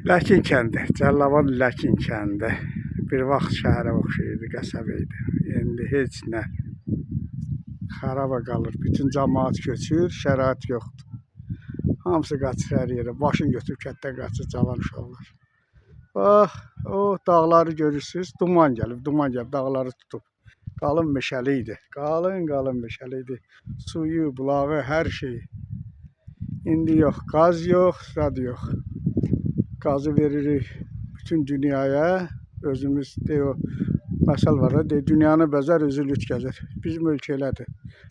Ləkin kəndi, Cəlilabad Ləkin kəndi. Bir vaxt şəhərə oxşayırdı, qəsəbə idi. İndi heç nə. Xaraba qalır, bütün cəmaət köçür, şərait yoxdur. Hamısı qaçır hər yerə, başını götürüb kətdə qaçır cavan uşaqlar. Bax, o dağları görürsünüz, duman gəlib, dağları tutub. Qalın meşəli idi, qalın meşəli idi. Suyu, bulağı, hər şeyi. İndi yox, qaz yox, zad yox. Qazı veririk bütün dünyaya, özümüz o məsəl var da, dünyanı bəzər, özü lüt gəzir. Bizim ölkə elədir.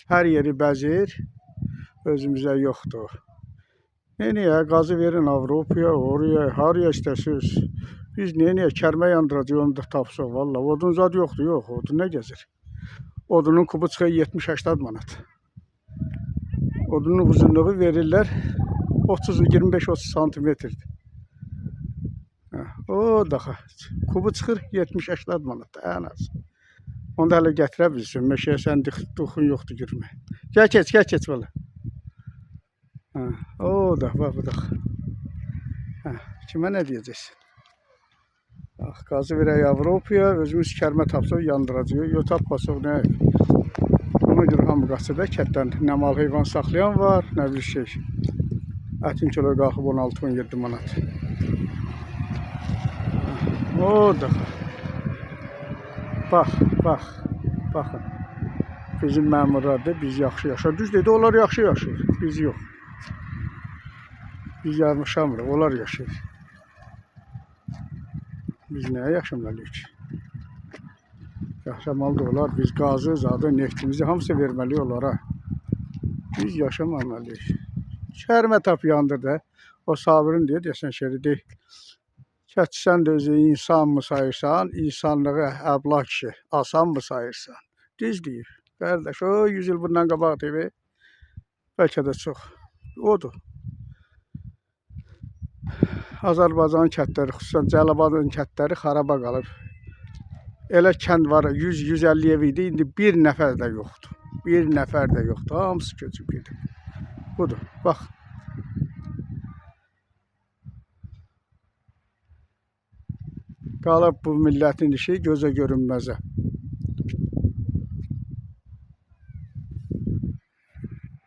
Hər yeri bəzir, özümüzə yoxdur. Neyəyə, qazı verin Avropaya, oraya, haraya istəsiniz. Biz neyəyə, kərmə yandıracaq, onu da tapsaq, valla. Odun zad yoxdur, yox, odun nə gəzir? Odunun kubu çıxır 70-80 manat. Odunun uzunluğu verirlər 25-30 santimetrdir. O daha kubu çıxır 70-80 manat ən az. Onu da hələ gətirə bilsin. Meşəyə sən duxun yoxdur girmə. Gəl keç valla. O da, bax bu da. Kimə nə deyəcəksin? Bax, qazı verək Avropaya, özümüz kərmə tapsaq yandıracaq. Yox tapmasaq nə? Ona görə hamı qaçır da kətdən. Nə mal heyvan saxlayan var, nə bir şey. Ətin kilo qalxıb 16-17 manat. O da. Baxın. Bizim məmurlar da biz yaxşı yaşayır. Düz dedi, onlar yaxşı yaşayır. Biz yox. Biz yaşamırıq, onlar yaşayır. Biz nəyə yaşamalıyıq ki? Yaşamalı da olar. Biz qazı, zadı, neftimizi hamısı verməliyik onlara. Biz yaşamamalıyıq. Kərmə tap yandır da. O Sabirin deyə desən şeri deyil. Sən də özü insan mı sayırsan, insanlığı əbla kişi, asan mı sayırsan? Düz deyir. Qardaş, o 100 il bundan qabaq deyir. Bəlkə də çox. Odur. Azərbaycanın kətləri, xüsusən Cəlilabadın kətləri xaraba qalıb. Elə kənd var, 100-150 ev idi, indi bir nəfər də yoxdur. Bir nəfər də yoxdur, hamısı köçüb gedir. Budur, bax. Qalıb bu millətin işi gözə görünməzə.